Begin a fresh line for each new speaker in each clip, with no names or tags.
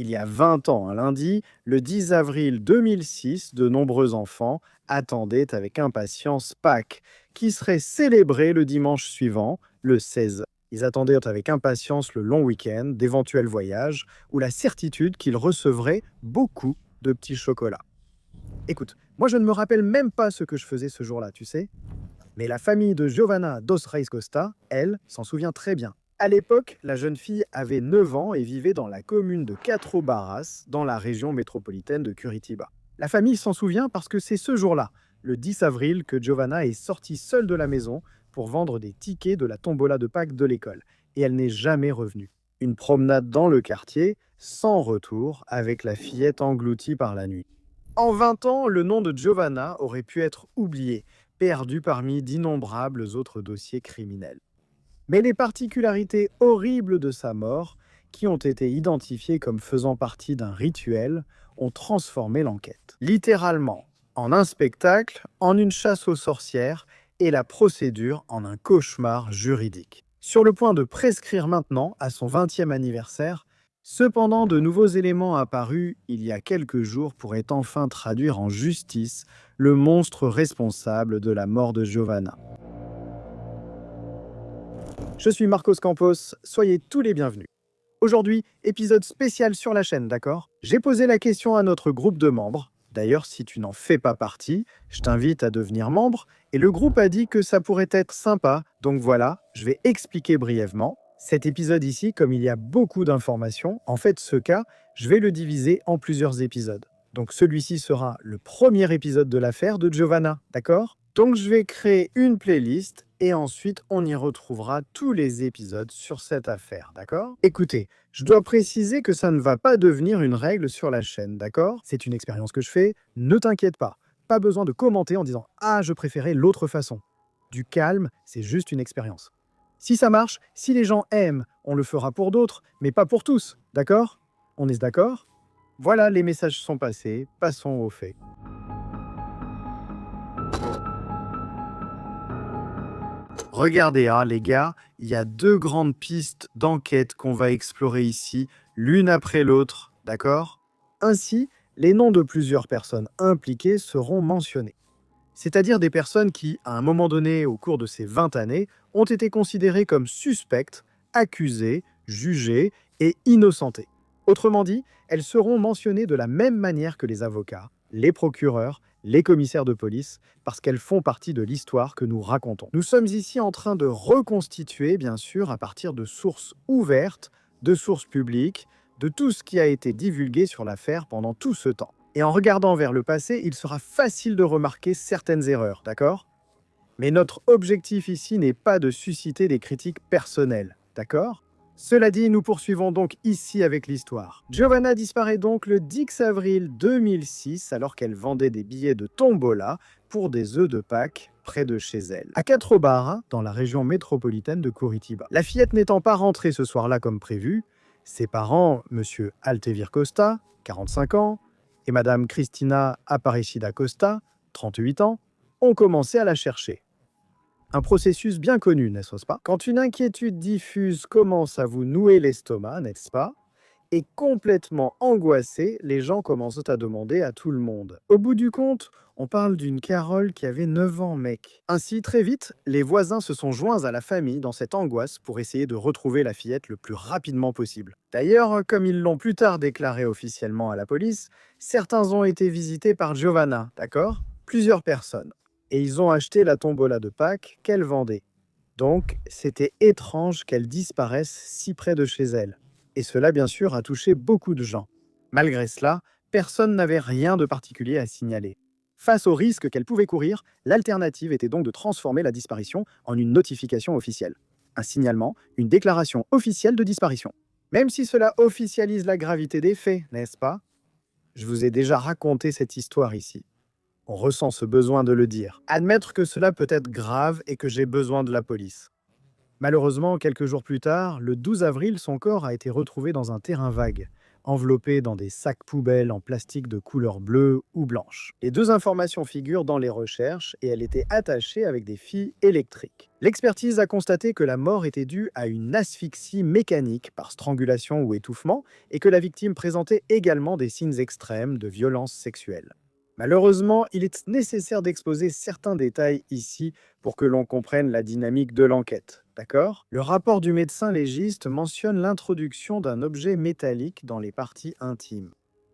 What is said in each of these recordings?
Il y a 20 ans, un lundi, le 10 avril 2006, de nombreux enfants attendaient avec impatience Pâques, qui serait célébré le dimanche suivant, le 16. Ils attendaient avec impatience le long week-end, d'éventuels voyages, ou la certitude qu'ils recevraient beaucoup de petits chocolats. Écoute, moi je ne me rappelle même pas ce que je faisais ce jour-là, tu sais. Mais la famille de Giovanna dos Reis Costa, elle, s'en souvient très bien. À l'époque, la jeune fille avait 9 ans et vivait dans la commune de Quatro Barras, dans la région métropolitaine de Curitiba. La famille s'en souvient parce que c'est ce jour-là, le 10 avril, que Giovanna est sortie seule de la maison pour vendre des tickets de la tombola de Pâques de l'école. Et elle n'est jamais revenue. Une promenade dans le quartier, sans retour, avec la fillette engloutie par la nuit. En 20 ans, le nom de Giovanna aurait pu être oublié, perdu parmi d'innombrables autres dossiers criminels. Mais les particularités horribles de sa mort, qui ont été identifiées comme faisant partie d'un rituel, ont transformé l'enquête. Littéralement, en un spectacle, en une chasse aux sorcières, et la procédure en un cauchemar juridique. Sur le point de prescrire maintenant, à son 20e anniversaire, cependant de nouveaux éléments apparus il y a quelques jours pourraient enfin traduire en justice le monstre responsable de la mort de Giovanna. Je suis Marcos Campos, soyez tous les bienvenus. Aujourd'hui, épisode spécial sur la chaîne, d'accord? J'ai posé la question à notre groupe de membres. D'ailleurs, si tu n'en fais pas partie, je t'invite à devenir membre. Et le groupe a dit que ça pourrait être sympa. Donc voilà, je vais expliquer brièvement. Cet épisode ici, comme il y a beaucoup d'informations, en fait, ce cas, je vais le diviser en plusieurs épisodes. Donc celui-ci sera le premier épisode de l'affaire de Giovanna, d'accord? Donc je vais créer une playlist et ensuite on y retrouvera tous les épisodes sur cette affaire, d'accord? Écoutez, je dois préciser que ça ne va pas devenir une règle sur la chaîne, d'accord? C'est une expérience que je fais, ne t'inquiète pas. Pas besoin de commenter en disant « Ah, je préférais l'autre façon ». Du calme, c'est juste une expérience. Si ça marche, si les gens aiment, on le fera pour d'autres, mais pas pour tous, d'accord? On est d'accord? Voilà, les messages sont passés, passons aux faits. Regardez, hein, les gars, il y a deux grandes pistes d'enquête qu'on va explorer ici, l'une après l'autre, d'accord? Ainsi, les noms de plusieurs personnes impliquées seront mentionnés. C'est-à-dire des personnes qui, à un moment donné au cours de ces 20 années, ont été considérées comme suspectes, accusées, jugées et innocentées. Autrement dit, elles seront mentionnées de la même manière que les avocats, les procureurs, les commissaires de police, parce qu'elles font partie de l'histoire que nous racontons. Nous sommes ici en train de reconstituer, bien sûr, à partir de sources ouvertes, de sources publiques, de tout ce qui a été divulgué sur l'affaire pendant tout ce temps. Et en regardant vers le passé, il sera facile de remarquer certaines erreurs, d'accord? Mais notre objectif ici n'est pas de susciter des critiques personnelles, d'accord? Cela dit, nous poursuivons donc ici avec l'histoire. Giovanna disparaît donc le 10 avril 2006 alors qu'elle vendait des billets de tombola pour des œufs de Pâques près de chez elle, à Quatro Barras, dans la région métropolitaine de Curitiba. La fillette n'étant pas rentrée ce soir-là comme prévu, ses parents, M. Altevir Costa, 45 ans, et Mme Cristina Aparecida Costa, 38 ans, ont commencé à la chercher. Un processus bien connu, n'est-ce pas? Quand une inquiétude diffuse commence à vous nouer l'estomac, n'est-ce pas? Et complètement angoissés, les gens commencent à demander à tout le monde. Au bout du compte, on parle d'une Carole qui avait 9 ans, mec. Ainsi, très vite, les voisins se sont joints à la famille dans cette angoisse pour essayer de retrouver la fillette le plus rapidement possible. D'ailleurs, comme ils l'ont plus tard déclaré officiellement à la police, certains ont été visités par Giovanna, d'accord? Plusieurs personnes. Et ils ont acheté la tombola de Pâques qu'elle vendait. Donc, c'était étrange qu'elle disparaisse si près de chez elle. Et cela, bien sûr, a touché beaucoup de gens. Malgré cela, personne n'avait rien de particulier à signaler. Face au risque qu'elle pouvait courir, l'alternative était donc de transformer la disparition en une notification officielle. Un signalement, une déclaration officielle de disparition. Même si cela officialise la gravité des faits, n'est-ce pas? Je vous ai déjà raconté cette histoire ici. On ressent ce besoin de le dire. Admettre que cela peut être grave et que j'ai besoin de la police. Malheureusement, quelques jours plus tard, le 12 avril, son corps a été retrouvé dans un terrain vague, enveloppée dans des sacs poubelles en plastique de couleur bleue ou blanche. Les deux informations figurent dans les recherches et elle était attachée avec des fils électriques. L'expertise a constaté que la mort était due à une asphyxie mécanique par strangulation ou étouffement et que la victime présentait également des signes extrêmes de violence sexuelle. Malheureusement, il est nécessaire d'exposer certains détails ici pour que l'on comprenne la dynamique de l'enquête. D'accord? Le rapport du médecin légiste mentionne l'introduction d'un objet métallique dans les parties intimes.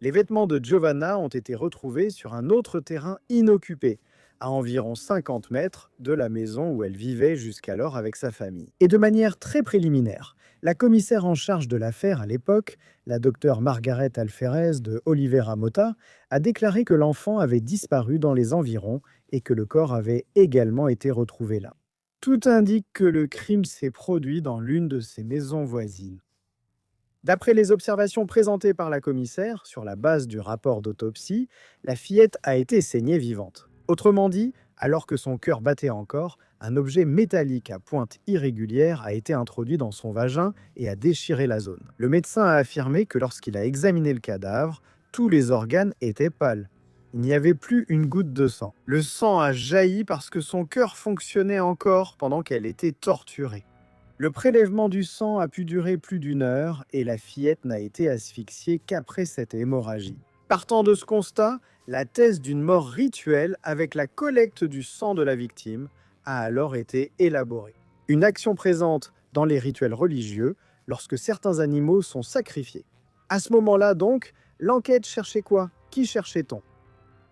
Les vêtements de Giovanna ont été retrouvés sur un autre terrain inoccupé, à environ 50 mètres de la maison où elle vivait jusqu'alors avec sa famille. Et de manière très préliminaire, la commissaire en charge de l'affaire à l'époque, la docteure Margaret Alferez de Oliveira Mota, a déclaré que l'enfant avait disparu dans les environs et que le corps avait également été retrouvé là. Tout indique que le crime s'est produit dans l'une de ces maisons voisines. D'après les observations présentées par la commissaire, sur la base du rapport d'autopsie, la fillette a été saignée vivante. Autrement dit, alors que son cœur battait encore, un objet métallique à pointe irrégulière a été introduit dans son vagin et a déchiré la zone. Le médecin a affirmé que lorsqu'il a examiné le cadavre, tous les organes étaient pâles. Il n'y avait plus une goutte de sang. Le sang a jailli parce que son cœur fonctionnait encore pendant qu'elle était torturée. Le prélèvement du sang a pu durer plus d'1 heure et la fillette n'a été asphyxiée qu'après cette hémorragie. Partant de ce constat, la thèse d'une mort rituelle avec la collecte du sang de la victime a alors été élaborée. Une action présente dans les rituels religieux lorsque certains animaux sont sacrifiés. À ce moment-là donc, l'enquête cherchait quoi? Qui cherchait-on?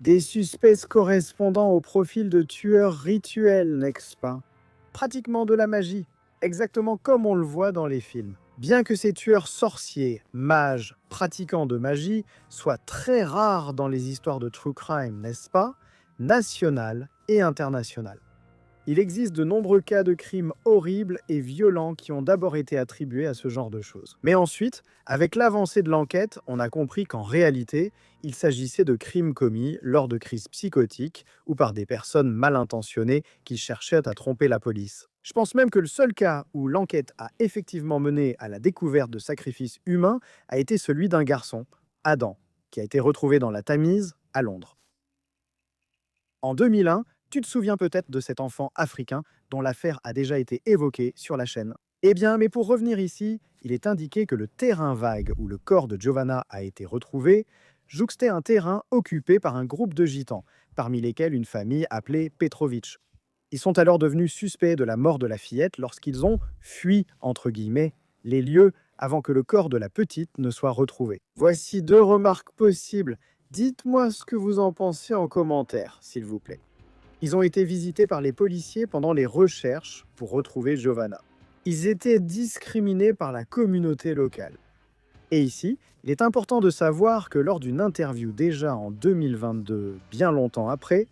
Des suspects correspondant au profil de tueurs rituels, n'est-ce pas? Pratiquement de la magie. Exactement comme on le voit dans les films. Bien que ces tueurs sorciers, mages, pratiquants de magie soient très rares dans les histoires de true crime, n'est-ce pas? Nationales et internationales. Il existe de nombreux cas de crimes horribles et violents qui ont d'abord été attribués à ce genre de choses. Mais ensuite, avec l'avancée de l'enquête, on a compris qu'en réalité, il s'agissait de crimes commis lors de crises psychotiques ou par des personnes mal intentionnées qui cherchaient à tromper la police. Je pense même que le seul cas où l'enquête a effectivement mené à la découverte de sacrifices humains a été celui d'un garçon, Adam, qui a été retrouvé dans la Tamise, à Londres. En 2001, tu te souviens peut-être de cet enfant africain dont l'affaire a déjà été évoquée sur la chaîne. Eh bien, mais pour revenir ici, il est indiqué que le terrain vague où le corps de Giovanna a été retrouvé jouxtait un terrain occupé par un groupe de gitans, parmi lesquels une famille appelée Petrovic. Ils sont alors devenus suspects de la mort de la fillette lorsqu'ils ont «fui» entre guillemets les lieux avant que le corps de la petite ne soit retrouvé. Voici 2 remarques possibles. Dites-moi ce que vous en pensez en commentaire, s'il vous plaît. Ils ont été visités par les policiers pendant les recherches pour retrouver Giovanna. Ils étaient discriminés par la communauté locale. Et ici, il est important de savoir que lors d'une interview déjà en 2022, bien longtemps après,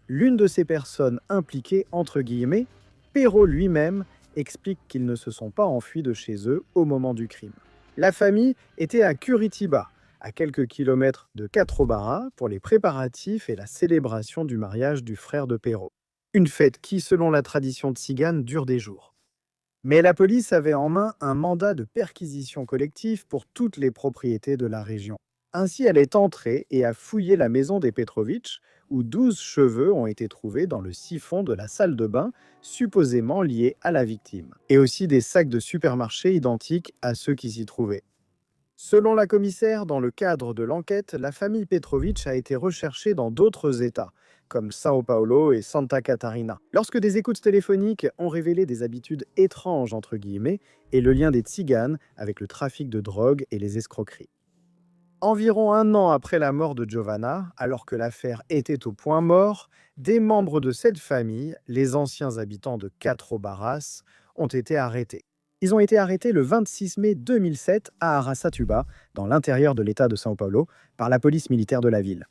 l'une de ces personnes impliquées, entre guillemets, Perrault lui-même, explique qu'ils ne se sont pas enfuis de chez eux au moment du crime. La famille était à Curitiba, à quelques kilomètres de Catrobara, pour les préparatifs et la célébration du mariage du frère de Perrault. Une fête qui, selon la tradition tzigane, dure des jours. Mais la police avait en main un mandat de perquisition collective pour toutes les propriétés de la région. Ainsi, elle est entrée et a fouillé la maison des Petrovic, où 12 cheveux ont été trouvés dans le siphon de la salle de bain, supposément liés à la victime, et aussi des sacs de supermarché identiques à ceux qui s'y trouvaient. Selon la commissaire, dans le cadre de l'enquête, la famille Petrovic a été recherchée dans d'autres États, comme São Paulo et Santa Catarina, lorsque des écoutes téléphoniques ont révélé des habitudes étranges, entre guillemets, et le lien des tziganes avec le trafic de drogue et les escroqueries. Environ 1 an après la mort de Giovanna, alors que l'affaire était au point mort, des membres de cette famille, les anciens habitants de Catrobaras, ont été arrêtés. Ils ont été arrêtés le 26 mai 2007 à Araçatuba, dans l'intérieur de l'État de São Paulo, par la police militaire de la ville.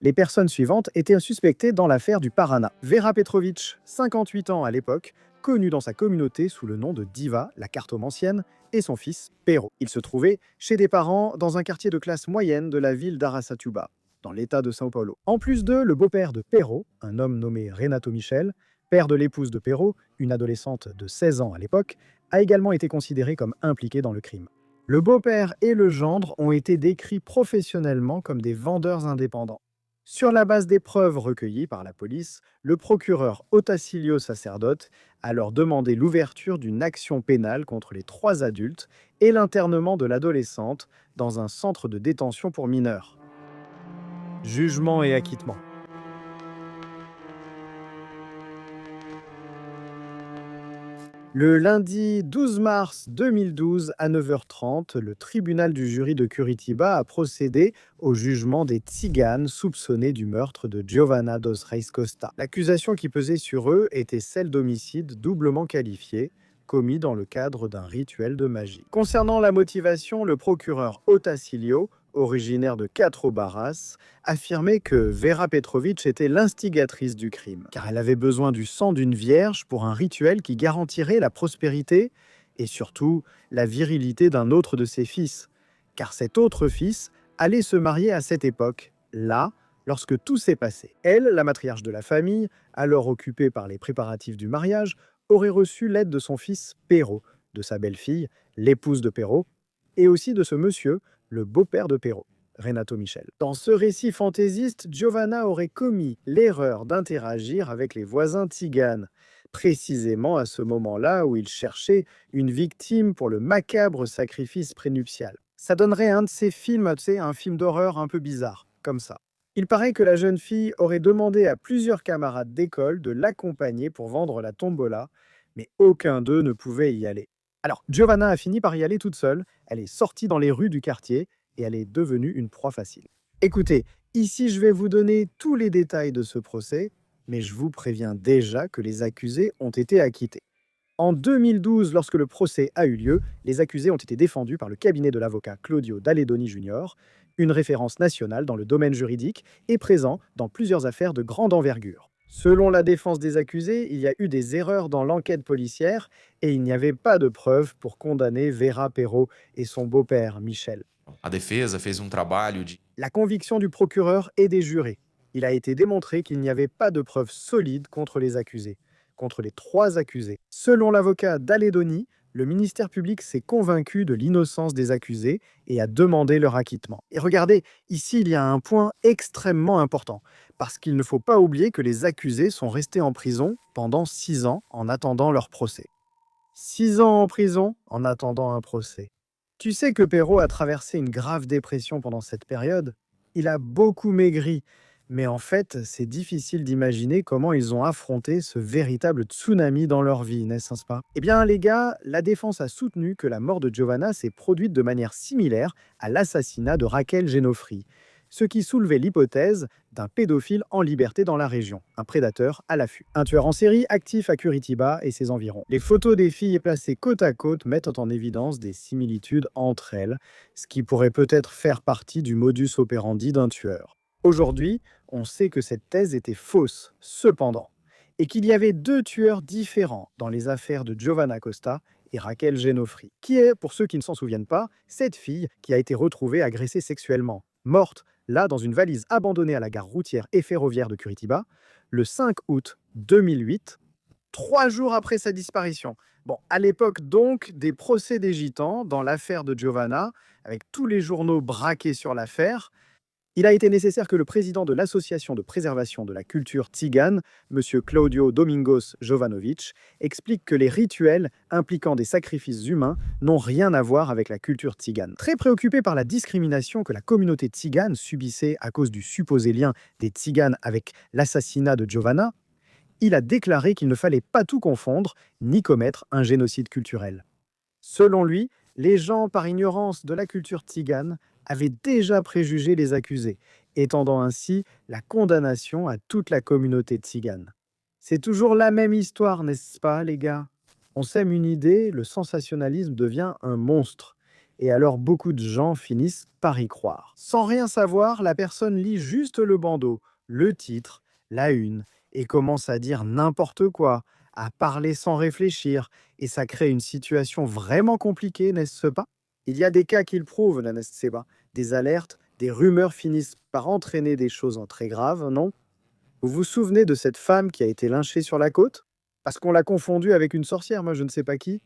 Les personnes suivantes étaient suspectées dans l'affaire du Paraná. Vera Petrovic, 58 ans à l'époque, connue dans sa communauté sous le nom de Diva, la cartomancienne, et son fils, Perrault. Ils se trouvaient chez des parents dans un quartier de classe moyenne de la ville d'Araçatuba, dans l'État de São Paulo. En plus d'eux, le beau-père de Perrault, un homme nommé Renato Michel, père de l'épouse de Perrault, une adolescente de 16 ans à l'époque, a également été considéré comme impliqué dans le crime. Le beau-père et le gendre ont été décrits professionnellement comme des vendeurs indépendants. Sur la base des preuves recueillies par la police, le procureur Otacilio Sacerdote a alors demandé l'ouverture d'une action pénale contre les trois adultes et l'internement de l'adolescente dans un centre de détention pour mineurs. Jugement et acquittement. Le lundi 12 mars 2012 à 9h30, le tribunal du jury de Curitiba a procédé au jugement des Tziganes soupçonnés du meurtre de Giovanna dos Reis Costa. L'accusation qui pesait sur eux était celle d'homicide doublement qualifié, commis dans le cadre d'un rituel de magie. Concernant la motivation, le procureur Otacilio, originaire de Quatro Barras, affirmait que Vera Petrovic était l'instigatrice du crime, car elle avait besoin du sang d'une vierge pour un rituel qui garantirait la prospérité et surtout la virilité d'un autre de ses fils, car cet autre fils allait se marier à cette époque, là, lorsque tout s'est passé. Elle, la matriarche de la famille, alors occupée par les préparatifs du mariage, aurait reçu l'aide de son fils Perrault, de sa belle-fille, l'épouse de Perrault, et aussi de ce monsieur, le beau-père de Perrault, Renato Michel. Dans ce récit fantaisiste, Giovanna aurait commis l'erreur d'interagir avec les voisins tziganes, précisément à ce moment-là où il cherchait une victime pour le macabre sacrifice prénuptial. Ça donnerait un de ces films, tu sais, un film d'horreur un peu bizarre, comme ça. Il paraît que la jeune fille aurait demandé à plusieurs camarades d'école de l'accompagner pour vendre la tombola, mais aucun d'eux ne pouvait y aller. Alors, Giovanna a fini par y aller toute seule, elle est sortie dans les rues du quartier et elle est devenue une proie facile. Écoutez, ici je vais vous donner tous les détails de ce procès, mais je vous préviens déjà que les accusés ont été acquittés. En 2012, lorsque le procès a eu lieu, les accusés ont été défendus par le cabinet de l'avocat Claudio Daledoni Jr., une référence nationale dans le domaine juridique et présent dans plusieurs affaires de grande envergure. Selon la défense des accusés, il y a eu des erreurs dans l'enquête policière et il n'y avait pas de preuves pour condamner Vera Perrault et son beau-père, Michel.
A defesa fez trabalho de.
La conviction du procureur et des jurés. Il a été démontré qu'il n'y avait pas de preuves solides contre les accusés, contre les trois accusés. Selon l'avocat Daledoni, le ministère public s'est convaincu de l'innocence des accusés et a demandé leur acquittement. Et regardez, ici il y a un point extrêmement important, parce qu'il ne faut pas oublier que les accusés sont restés en prison pendant 6 ans en attendant leur procès. 6 ans en prison en attendant un procès. Tu sais que Perrault a traversé une grave dépression pendant cette période. Il a beaucoup maigri, mais en fait, c'est difficile d'imaginer comment ils ont affronté ce véritable tsunami dans leur vie, n'est-ce pas? Eh bien, les gars, la défense a soutenu que la mort de Giovanna s'est produite de manière similaire à l'assassinat de Raquel Genofri, ce qui soulevait l'hypothèse d'un pédophile en liberté dans la région, un prédateur à l'affût. Un tueur en série actif à Curitiba et ses environs. Les photos des filles placées côte à côte mettent en évidence des similitudes entre elles, ce qui pourrait peut-être faire partie du modus operandi d'un tueur. Aujourd'hui, on sait que cette thèse était fausse, cependant, et qu'il y avait deux tueurs différents dans les affaires de Giovanna Costa et Raquel Genofri, qui est, pour ceux qui ne s'en souviennent pas, cette fille qui a été retrouvée agressée sexuellement, morte là dans une valise abandonnée à la gare routière et ferroviaire de Curitiba, le 5 août 2008, 3 jours après sa disparition. Bon, à l'époque donc des procès des gitans dans l'affaire de Giovanna, avec tous les journaux braqués sur l'affaire, il a été nécessaire que le président de l'Association de préservation de la culture tzigane, M. Claudio Domingos Jovanovic, explique que les rituels impliquant des sacrifices humains n'ont rien à voir avec la culture tzigane. Très préoccupé par la discrimination que la communauté tzigane subissait à cause du supposé lien des tziganes avec l'assassinat de Giovanna, il a déclaré qu'il ne fallait pas tout confondre ni commettre un génocide culturel. Selon lui, les gens, par ignorance de la culture tzigane, avaient déjà préjugé les accusés, étendant ainsi la condamnation à toute la communauté tzigane. C'est toujours la même histoire, n'est-ce pas, les gars? On sème une idée, le sensationnalisme devient un monstre. Et alors beaucoup de gens finissent par y croire. Sans rien savoir, la personne lit juste le bandeau, le titre, la une, et commence à dire n'importe quoi, à parler sans réfléchir, et ça crée une situation vraiment compliquée, n'est-ce pas? Il y a des cas qui le prouvent, n'est-ce pas? Des alertes, des rumeurs finissent par entraîner des choses en très graves, non? Vous vous souvenez de cette femme qui a été lynchée sur la côte? Parce qu'on l'a confondue avec une sorcière, moi je ne sais pas qui.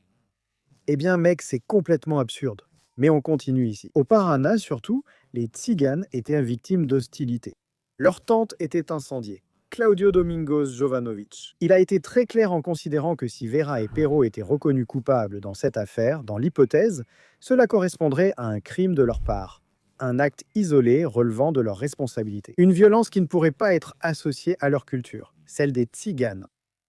Eh bien mec, c'est complètement absurde. Mais on continue ici. Au Paraná, surtout, les Tziganes étaient victimes d'hostilité. Leur tente était incendiée. Claudio Domingos Jovanovic. Il a été très clair en considérant que si Vera et Perro étaient reconnus coupables dans cette affaire, dans l'hypothèse, cela correspondrait à un crime de leur part. Un acte isolé relevant de leur responsabilité. Une violence qui ne pourrait pas être associée à leur culture, celle des Tziganes.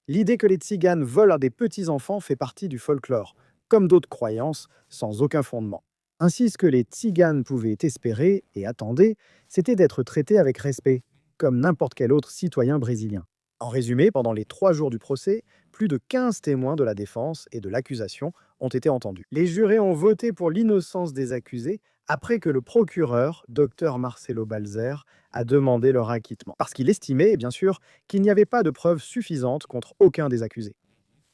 L'idée que les Tziganes volent à des petits-enfants fait partie du folklore, comme d'autres croyances, sans aucun fondement. Ainsi, ce que les Tziganes pouvaient espérer et attendaient, c'était d'être traités avec respect, comme n'importe quel autre citoyen brésilien. En résumé, pendant les 3 jours du procès, plus de 15 témoins de la défense et de l'accusation ont été entendus. Les jurés ont voté pour l'innocence des accusés après que le procureur, Dr Marcelo Balzer, a demandé leur acquittement, parce qu'il estimait, bien sûr, qu'il n'y avait pas de preuves suffisantes contre aucun des accusés.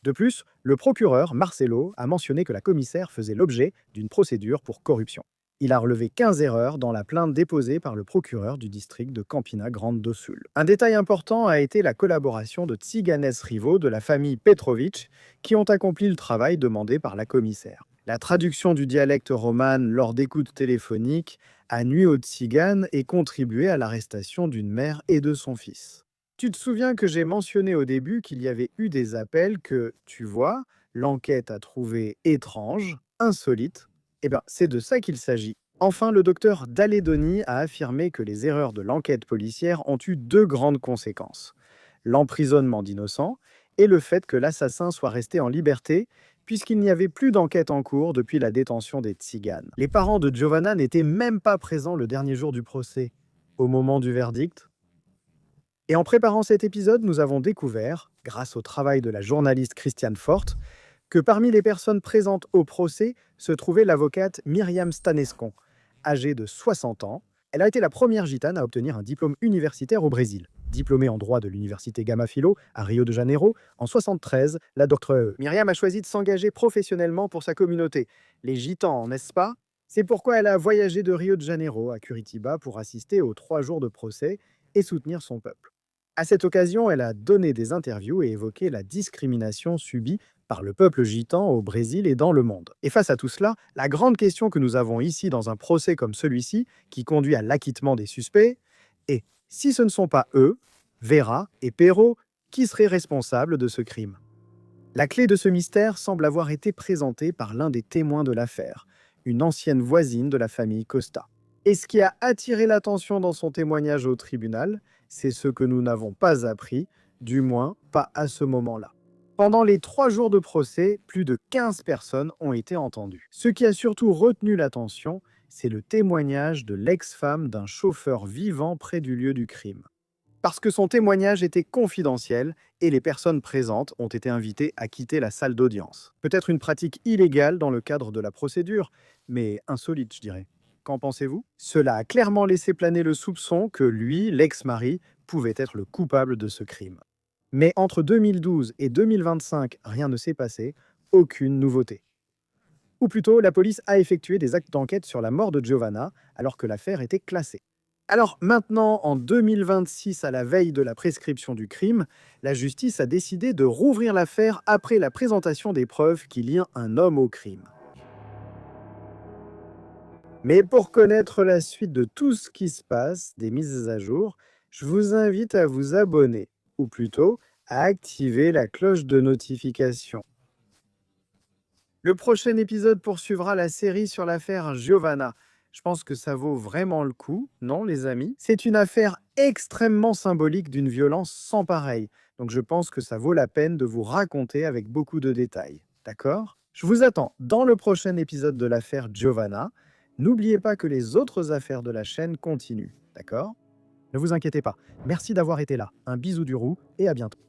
De plus, le procureur, Marcelo, a mentionné que la commissaire faisait l'objet d'une procédure pour corruption. Il a relevé 15 erreurs dans la plainte déposée par le procureur du district de Campina Grande do Sul. Un détail important a été la collaboration de Tziganes rivaux de la famille Petrovic qui ont accompli le travail demandé par la commissaire. La traduction du dialecte romane lors d'écoutes téléphoniques a nui aux Tziganes et contribué à l'arrestation d'une mère et de son fils. Tu te souviens que j'ai mentionné au début qu'il y avait eu des appels que, tu vois, l'enquête a trouvé étranges, insolites. Eh bien, c'est de ça qu'il s'agit. Enfin, le docteur Daledoni a affirmé que les erreurs de l'enquête policière ont eu 2 grandes conséquences. L'emprisonnement d'innocents et le fait que l'assassin soit resté en liberté puisqu'il n'y avait plus d'enquête en cours depuis la détention des Tziganes. Les parents de Giovanna n'étaient même pas présents le dernier jour du procès, au moment du verdict. Et en préparant cet épisode, nous avons découvert, grâce au travail de la journaliste Christiane Forte, que parmi les personnes présentes au procès se trouvait l'avocate Myriam Stanescon, âgée de 60 ans. Elle a été la première gitane à obtenir un diplôme universitaire au Brésil. Diplômée en droit de l'université Gama Filho à Rio de Janeiro, en 1973, la docteure Myriam a choisi de s'engager professionnellement pour sa communauté. Les gitans, n'est-ce pas? C'est pourquoi elle a voyagé de Rio de Janeiro à Curitiba pour assister aux 3 jours de procès et soutenir son peuple. À cette occasion, elle a donné des interviews et évoqué la discrimination subie par le peuple gitan au Brésil et dans le monde. Et face à tout cela, la grande question que nous avons ici dans un procès comme celui-ci, qui conduit à l'acquittement des suspects, est si ce ne sont pas eux, Vera et Perro, qui seraient responsables de ce crime? La clé de ce mystère semble avoir été présentée par l'un des témoins de l'affaire, une ancienne voisine de la famille Costa. Et ce qui a attiré l'attention dans son témoignage au tribunal, c'est ce que nous n'avons pas appris, du moins pas à ce moment-là. Pendant les 3 jours de procès, plus de 15 personnes ont été entendues. Ce qui a surtout retenu l'attention, c'est le témoignage de l'ex-femme d'un chauffeur vivant près du lieu du crime. Parce que son témoignage était confidentiel et les personnes présentes ont été invitées à quitter la salle d'audience. Peut-être une pratique illégale dans le cadre de la procédure, mais insolite, je dirais. Qu'en pensez-vous? Cela a clairement laissé planer le soupçon que lui, l'ex-mari, pouvait être le coupable de ce crime. Mais entre 2012 et 2025, rien ne s'est passé, aucune nouveauté. Ou plutôt, la police a effectué des actes d'enquête sur la mort de Giovanna, alors que l'affaire était classée. Alors maintenant, en 2026, à la veille de la prescription du crime, la justice a décidé de rouvrir l'affaire après la présentation des preuves qui lient un homme au crime. Mais pour connaître la suite de tout ce qui se passe, des mises à jour, je vous invite à vous abonner, ou plutôt à activer la cloche de notification. Le prochain épisode poursuivra la série sur l'affaire Giovanna. Je pense que ça vaut vraiment le coup, non les amis? C'est une affaire extrêmement symbolique d'une violence sans pareille, donc je pense que ça vaut la peine de vous raconter avec beaucoup de détails, d'accord? Je vous attends dans le prochain épisode de l'affaire Giovanna. N'oubliez pas que les autres affaires de la chaîne continuent, d'accord? Ne vous inquiétez pas. Merci d'avoir été là. Un bisou du roux et à bientôt.